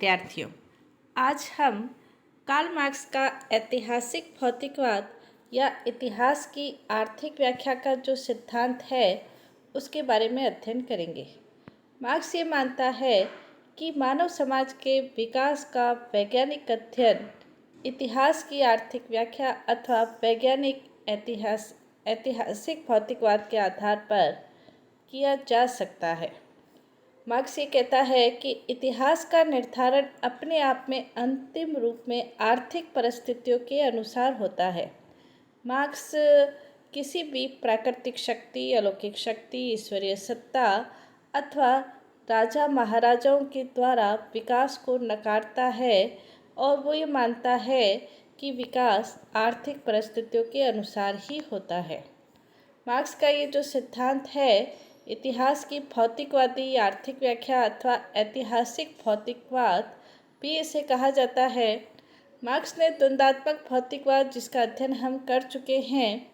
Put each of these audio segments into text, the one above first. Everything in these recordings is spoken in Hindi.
विद्यार्थियों, आज हम कार्ल मार्क्स का ऐतिहासिक भौतिकवाद या इतिहास की आर्थिक व्याख्या का जो सिद्धांत है उसके बारे में अध्ययन करेंगे। मार्क्स ये मानता है कि मानव समाज के विकास का वैज्ञानिक अध्ययन इतिहास की आर्थिक व्याख्या अथवा वैज्ञानिक ऐतिहासिक भौतिकवाद के आधार पर किया जा सकता है। मार्क्स ये कहता है कि इतिहास का निर्धारण अपने आप में अंतिम रूप में आर्थिक परिस्थितियों के अनुसार होता है। मार्क्स किसी भी प्राकृतिक शक्ति, अलौकिक शक्ति, ईश्वरीय सत्ता अथवा राजा महाराजाओं के द्वारा विकास को नकारता है और वो ये मानता है कि विकास आर्थिक परिस्थितियों के अनुसार ही होता है। मार्क्स का ये जो सिद्धांत है, इतिहास की भौतिकवादी आर्थिक व्याख्या अथवा ऐतिहासिक भौतिकवाद भी इसे कहा जाता है। मार्क्स ने द्वंद्वात्मक भौतिकवाद, जिसका अध्ययन हम कर चुके हैं,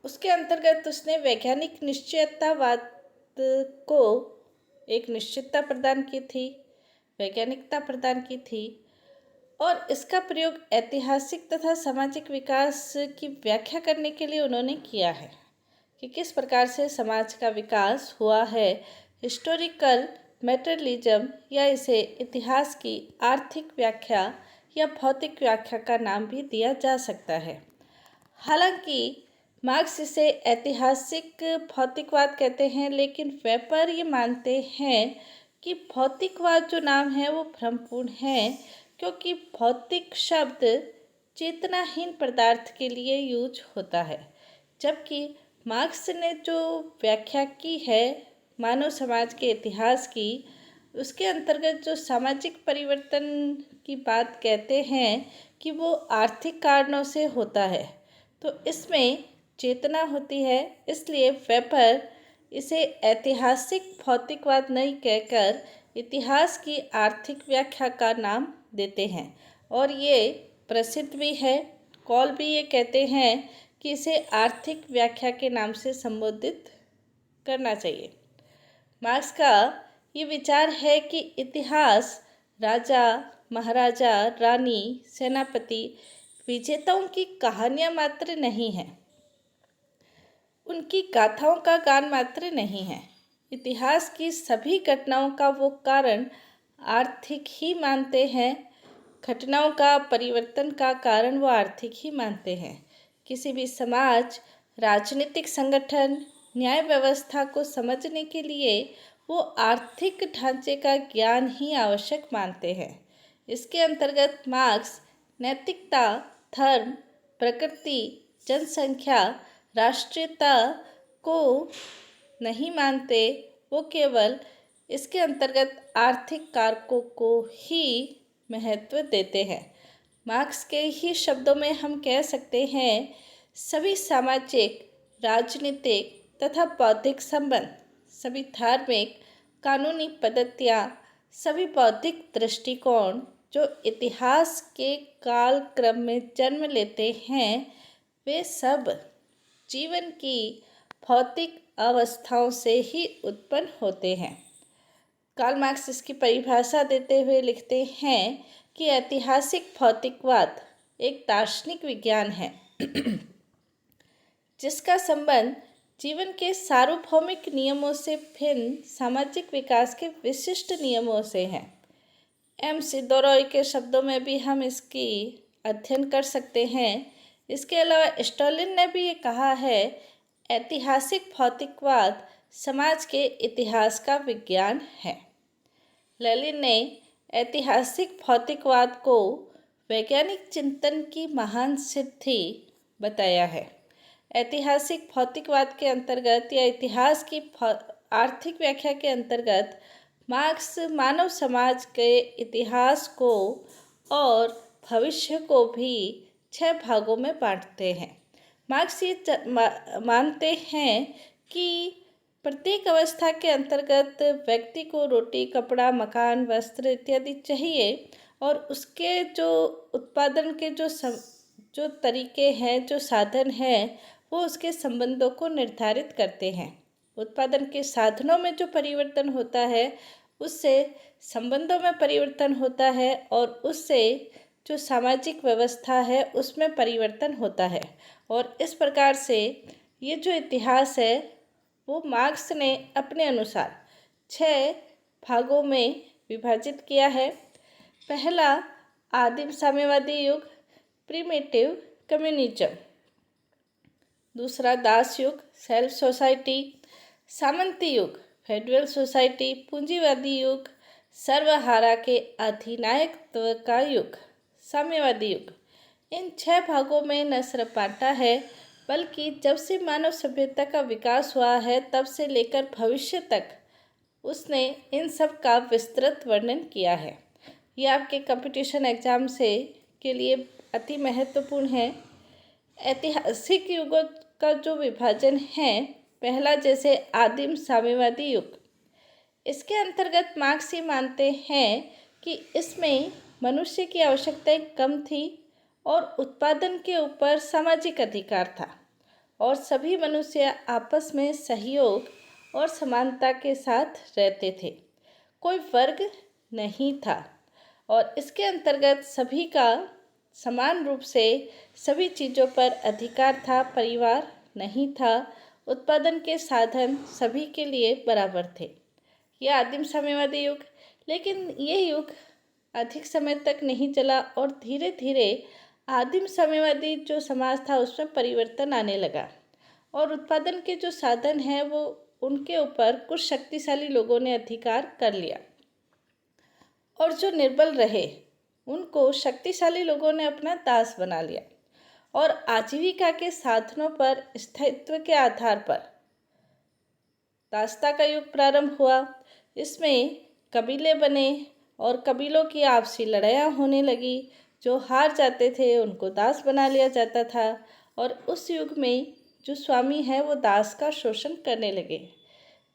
उसके अंतर्गत उसने वैज्ञानिक निश्चयतावाद को एक निश्चितता प्रदान की थी, वैज्ञानिकता प्रदान की थी और इसका प्रयोग ऐतिहासिक तथा सामाजिक विकास की व्याख्या करने के लिए उन्होंने किया है कि किस प्रकार से समाज का विकास हुआ है। हिस्टोरिकल मेटेरियलिज्म या इसे इतिहास की आर्थिक व्याख्या या भौतिक व्याख्या का नाम भी दिया जा सकता है। हालांकि मार्क्स इसे ऐतिहासिक भौतिकवाद कहते हैं, लेकिन वेपर ये मानते हैं कि भौतिकवाद जो नाम है वो भ्रमपूर्ण है, क्योंकि भौतिक शब्द चेतनाहीन पदार्थ के लिए यूज होता है, जबकि मार्क्स ने जो व्याख्या की है मानव समाज के इतिहास की, उसके अंतर्गत जो सामाजिक परिवर्तन की बात कहते हैं कि वो आर्थिक कारणों से होता है, तो इसमें चेतना होती है। इसलिए वेपर इसे ऐतिहासिक भौतिकवाद नहीं कहकर इतिहास की आर्थिक व्याख्या का नाम देते हैं और ये प्रसिद्ध भी है। कॉल भी ये कहते हैं कि इसे आर्थिक व्याख्या के नाम से संबोधित करना चाहिए। मार्क्स का ये विचार है कि इतिहास राजा, महाराजा, रानी, सेनापति, विजेताओं की कहानियाँ मात्र नहीं हैं, उनकी गाथाओं का गान मात्र नहीं है। इतिहास की सभी घटनाओं का वो कारण आर्थिक ही मानते हैं, घटनाओं का परिवर्तन का कारण वो आर्थिक ही मानते हैं। किसी भी समाज, राजनीतिक संगठन, न्याय व्यवस्था को समझने के लिए वो आर्थिक ढांचे का ज्ञान ही आवश्यक मानते हैं। इसके अंतर्गत मार्क्स नैतिकता, धर्म, प्रकृति, जनसंख्या, राष्ट्रीयता को नहीं मानते, वो केवल इसके अंतर्गत आर्थिक कारकों को ही महत्व देते हैं। मार्क्स के ही शब्दों में हम कह सकते हैं, सभी सामाजिक, राजनीतिक तथा बौद्धिक संबंध, सभी धार्मिक, कानूनी पद्धतियाँ, सभी बौद्धिक दृष्टिकोण जो इतिहास के कालक्रम में जन्म लेते हैं, वे सब जीवन की भौतिक अवस्थाओं से ही उत्पन्न होते हैं। कार्ल मार्क्स इसकी परिभाषा देते हुए लिखते हैं कि ऐतिहासिक भौतिकवाद एक दार्शनिक विज्ञान है जिसका संबंध जीवन के सार्वभौमिक नियमों से भिन्न सामाजिक विकास के विशिष्ट नियमों से है। एम सिदोरॉय के शब्दों में भी हम इसकी अध्ययन कर सकते हैं। इसके अलावा स्टर्लिन ने भी ये कहा है, ऐतिहासिक भौतिकवाद समाज के इतिहास का विज्ञान है। लेनिन ने ऐतिहासिक भौतिकवाद को वैज्ञानिक चिंतन की महान सिद्धि बताया है। ऐतिहासिक भौतिकवाद के अंतर्गत या इतिहास की आर्थिक व्याख्या के अंतर्गत मार्क्स मानव समाज के इतिहास को और भविष्य को भी 6 भागों में बांटते हैं। मार्क्स ये मानते हैं कि प्रत्येक अवस्था के अंतर्गत व्यक्ति को रोटी, कपड़ा, मकान, वस्त्र इत्यादि चाहिए और उसके जो उत्पादन के जो तरीके हैं, जो साधन हैं, वो उसके संबंधों को निर्धारित करते हैं। उत्पादन के साधनों में जो परिवर्तन होता है, उससे संबंधों में परिवर्तन होता है और उससे जो सामाजिक व्यवस्था है उसमें परिवर्तन होता है। और इस प्रकार से ये जो इतिहास है वो मार्क्स ने अपने अनुसार 6 भागों में विभाजित किया है। पहला, आदिम साम्यवादी युग, प्रिमिटिव कम्युनिज्म। दूसरा, दास युग, सेल्फ सोसाइटी। सामंती युग, फेडरल सोसाइटी। पूंजीवादी युग, सर्वहारा के अधिनायकत्व का युग, साम्यवादी युग। इन 6 भागों में न सिर्फ बांटा है बल्कि जब से मानव सभ्यता का विकास हुआ है तब से लेकर भविष्य तक उसने इन सब का विस्तृत वर्णन किया है। ये आपके कंपटीशन एग्जाम से के लिए अति महत्वपूर्ण है। ऐतिहासिक युगों का जो विभाजन है, पहला जैसे आदिम साम्यवादी युग, इसके अंतर्गत मार्क्स ये मानते हैं कि इसमें मनुष्य की आवश्यकताएं कम थी और उत्पादन के ऊपर सामाजिक अधिकार था और सभी मनुष्य आपस में सहयोग और समानता के साथ रहते थे, कोई वर्ग नहीं था और इसके अंतर्गत सभी का समान रूप से सभी चीज़ों पर अधिकार था, परिवार नहीं था, उत्पादन के साधन सभी के लिए बराबर थे। यह आदिम साम्यवादी युग, लेकिन ये युग अधिक समय तक नहीं चला और धीरे धीरे आदिम साम्यवादी जो समाज था उसमें परिवर्तन आने लगा और उत्पादन के जो साधन हैं वो उनके ऊपर कुछ शक्तिशाली लोगों ने अधिकार कर लिया और जो निर्बल रहे उनको शक्तिशाली लोगों ने अपना दास बना लिया और आजीविका के साधनों पर स्थायित्व के आधार पर दासता का युग प्रारंभ हुआ। इसमें कबीले बने और कबीलों की आपसी लड़ाइयाँ होने लगी। जो हार जाते थे उनको दास बना लिया जाता था और उस युग में जो स्वामी है वो दास का शोषण करने लगे।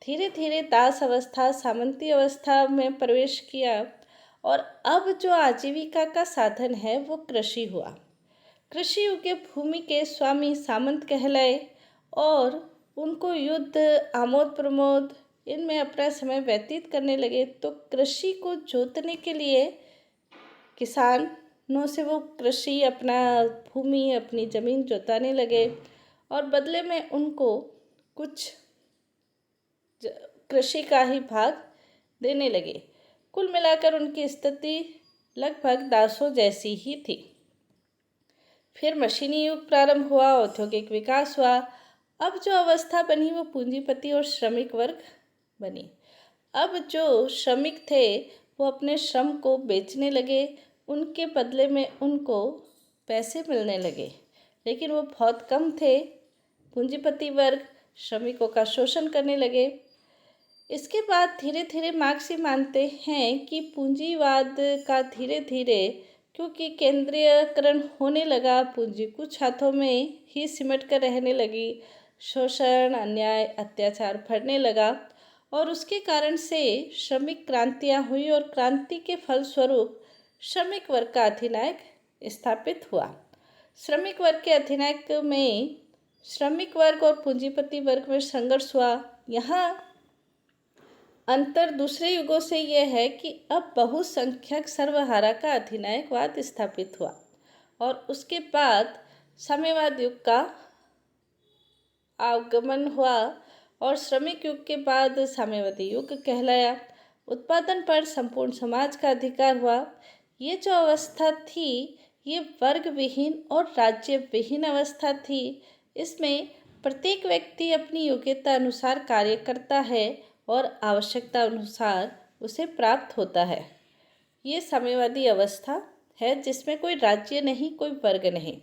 धीरे धीरे दास अवस्था सामंती अवस्था में प्रवेश किया और अब जो आजीविका का साधन है वो कृषि हुआ। कृषि युग के भूमि के स्वामी सामंत कहलाए और उनको युद्ध, आमोद प्रमोद इनमें अपना समय व्यतीत करने लगे। तो कृषि को जोतने के लिए किसानों से वो कृषि अपना भूमि अपनी ज़मीन जोताने लगे और बदले में उनको कुछ कृषि का ही भाग देने लगे। कुल मिलाकर उनकी स्थिति लगभग दासों जैसी ही थी। फिर मशीनी युग प्रारंभ हुआ, औद्योगिक विकास हुआ। अब जो अवस्था बनी वो पूंजीपति और श्रमिक वर्ग बनी। अब जो श्रमिक थे वो अपने श्रम को बेचने लगे, उनके बदले में उनको पैसे मिलने लगे, लेकिन वो बहुत कम थे। पूंजीपति वर्ग श्रमिकों का शोषण करने लगे। इसके बाद धीरे धीरे मार्क्स ये मानते हैं कि पूंजीवाद का धीरे धीरे क्योंकि केंद्रीयकरण होने लगा, पूंजी कुछ हाथों में ही सिमट कर रहने लगी, शोषण, अन्याय, अत्याचार बढ़ने लगा और उसके कारण से श्रमिक क्रांतियाँ हुई और क्रांति के फलस्वरूप श्रमिक वर्ग का अधिनायक स्थापित हुआ। श्रमिक वर्ग के अधिनायक में श्रमिक वर्ग और पूंजीपति वर्ग में संघर्ष हुआ। यहाँ अंतर दूसरे युगों से यह है कि अब बहुसंख्यक सर्वहारा का अधिनायकवाद स्थापित हुआ और उसके बाद साम्यवाद युग का आगमन हुआ और श्रमिक युग के बाद साम्यवादी युग कहलाया। उत्पादन पर संपूर्ण समाज का अधिकार हुआ। ये जो अवस्था थी ये वर्ग विहीन और राज्य विहीन अवस्था थी। इसमें प्रत्येक व्यक्ति अपनी योग्यता अनुसार कार्य करता है और आवश्यकता अनुसार उसे प्राप्त होता है। ये साम्यवादी अवस्था है जिसमें कोई राज्य नहीं, कोई वर्ग नहीं।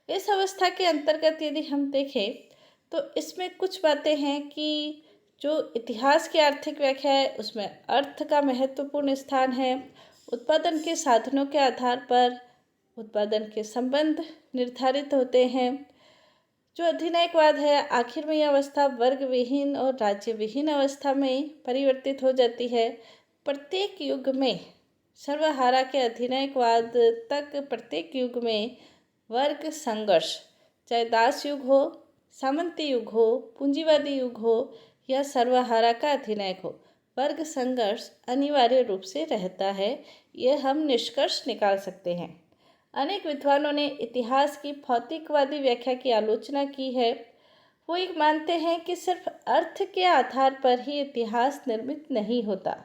इस अवस्था के अंतर्गत यदि हम देखें तो इसमें कुछ बातें हैं कि जो इतिहास की आर्थिक व्याख्या है उसमें अर्थ का महत्वपूर्ण स्थान है। उत्पादन के साधनों के आधार पर उत्पादन के संबंध निर्धारित होते हैं। जो अधिनायकवाद है आखिर में यह अवस्था वर्ग विहीन और राज्य विहीन अवस्था में परिवर्तित हो जाती है। प्रत्येक युग में सर्वहारा के अधिनायकवाद तक प्रत्येक युग में वर्ग संघर्ष, चाहे दास युग हो, सामंती युग हो, पूंजीवादी युग हो या सर्वहारा का अधिनायक हो, वर्ग संघर्ष अनिवार्य रूप से रहता है, यह हम निष्कर्ष निकाल सकते हैं। अनेक विद्वानों ने इतिहास की भौतिकवादी व्याख्या की आलोचना की है। वो एक मानते हैं कि सिर्फ अर्थ के आधार पर ही इतिहास निर्मित नहीं होता।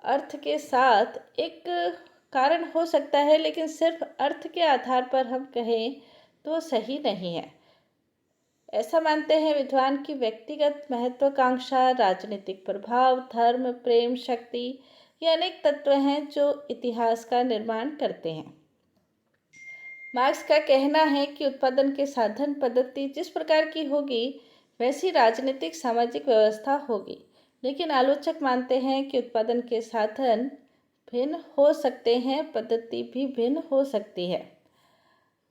अर्थ के साथ एक कारण हो सकता है, लेकिन सिर्फ अर्थ के आधार पर हम कहें तो सही नहीं है। ऐसा मानते हैं विद्वान की व्यक्तिगत महत्वाकांक्षा, राजनीतिक प्रभाव, धर्म, प्रेम, शक्ति, ये अनेक तत्व हैं जो इतिहास का निर्माण करते हैं। मार्क्स का कहना है कि उत्पादन के साधन पद्धति जिस प्रकार की होगी वैसी राजनीतिक सामाजिक व्यवस्था होगी, लेकिन आलोचक मानते हैं कि उत्पादन के साधन भिन्न हो सकते हैं, पद्धति भी भिन्न हो सकती है।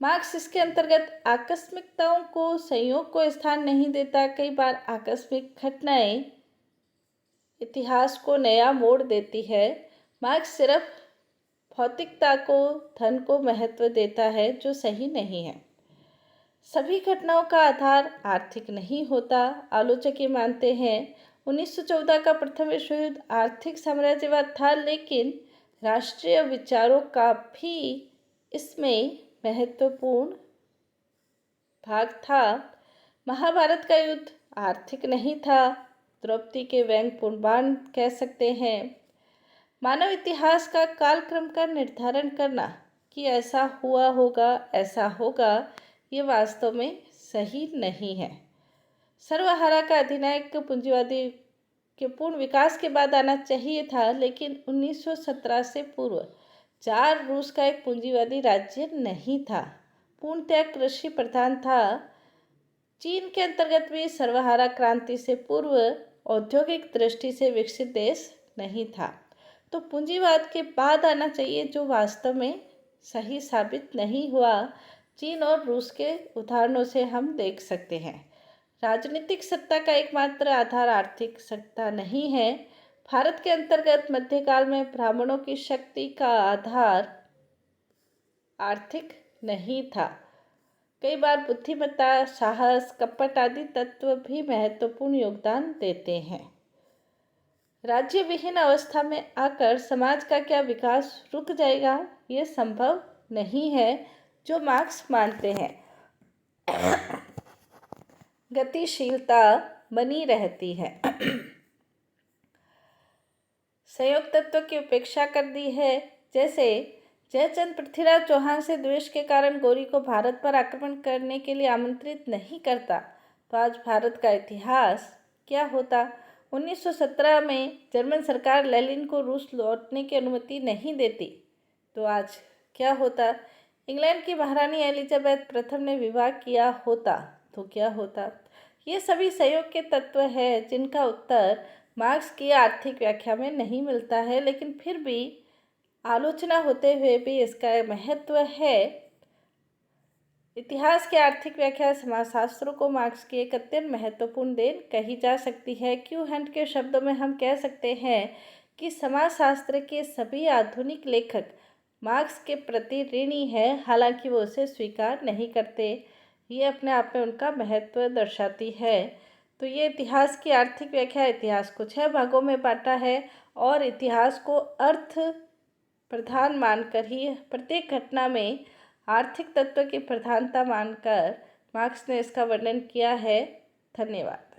मार्क्स इसके अंतर्गत आकस्मिकताओं को, संयोग को स्थान नहीं देता। कई बार आकस्मिक घटनाएं इतिहास को नया मोड़ देती है। मार्क्स सिर्फ भौतिकता को, धन को महत्व देता है, जो सही नहीं है। सभी घटनाओं का आधार आर्थिक नहीं होता। आलोचक ये मानते हैं 1914 का प्रथम विश्व युद्ध आर्थिक साम्राज्यवाद था, लेकिन राष्ट्रीय विचारों का भी इसमें महत्वपूर्ण भाग था। महाभारत का युद्ध आर्थिक नहीं था, द्रौपदी के व्यंग्यपूर्ण बाण कह सकते हैं। मानव इतिहास का कालक्रम का निर्धारण करना कि ऐसा हुआ होगा, ऐसा होगा, ये वास्तव में सही नहीं है। सर्वहारा का अधिनायक पूंजीवादी के पूर्ण विकास के बाद आना चाहिए था, लेकिन 1917 से पूर्व जार रूस का एक पूंजीवादी राज्य नहीं था, पूर्णतया कृषि प्रधान था। चीन के अंतर्गत भी सर्वहारा क्रांति से पूर्व औद्योगिक दृष्टि से विकसित देश नहीं था। तो पूंजीवाद के बाद आना चाहिए, जो वास्तव में सही साबित नहीं हुआ। चीन और रूस के उदाहरणों से हम देख सकते हैं। राजनीतिक सत्ता का एकमात्र आधार आर्थिक सत्ता नहीं है। भारत के अंतर्गत मध्यकाल में ब्राह्मणों की शक्ति का आधार आर्थिक नहीं था। कई बार बुद्धिमत्ता, साहस, कपट आदि तत्व भी महत्वपूर्ण योगदान देते हैं। राज्य विहीन अवस्था में आकर समाज का क्या विकास रुक जाएगा, ये संभव नहीं है, जो मार्क्स मानते हैं। गतिशीलता बनी रहती है। संयोग तत्व की उपेक्षा कर दी है। जैसे जयचंद पृथ्वीराज चौहान से द्वेष के कारण गौरी को भारत पर आक्रमण करने के लिए आमंत्रित नहीं करता, तो आज भारत का इतिहास क्या होता। 1917 में जर्मन सरकार लेनिन को रूस लौटने की अनुमति नहीं देती, तो आज क्या होता। इंग्लैंड की महारानी एलिजाबेथ प्रथम ने विवाह किया होता, तो क्या होता। ये सभी संयोग के तत्व हैं जिनका उत्तर मार्क्स की आर्थिक व्याख्या में नहीं मिलता है, लेकिन फिर भी आलोचना होते हुए भी इसका महत्व है। इतिहास की आर्थिक व्याख्या समाजशास्त्रों को मार्क्स की एक अत्यंत महत्वपूर्ण देन कही जा सकती है। क्यू हंट के शब्दों में हम कह सकते हैं कि समाजशास्त्र के सभी आधुनिक लेखक मार्क्स के प्रति ऋणी है, हालांकि वो उसे स्वीकार नहीं करते। ये अपने आप में उनका महत्व दर्शाती है। तो ये इतिहास की आर्थिक व्याख्या, इतिहास को 6 भागों में बांटा है और इतिहास को अर्थ प्रधान मानकर ही प्रत्येक घटना में आर्थिक तत्व की प्रधानता मानकर मार्क्स ने इसका वर्णन किया है। धन्यवाद।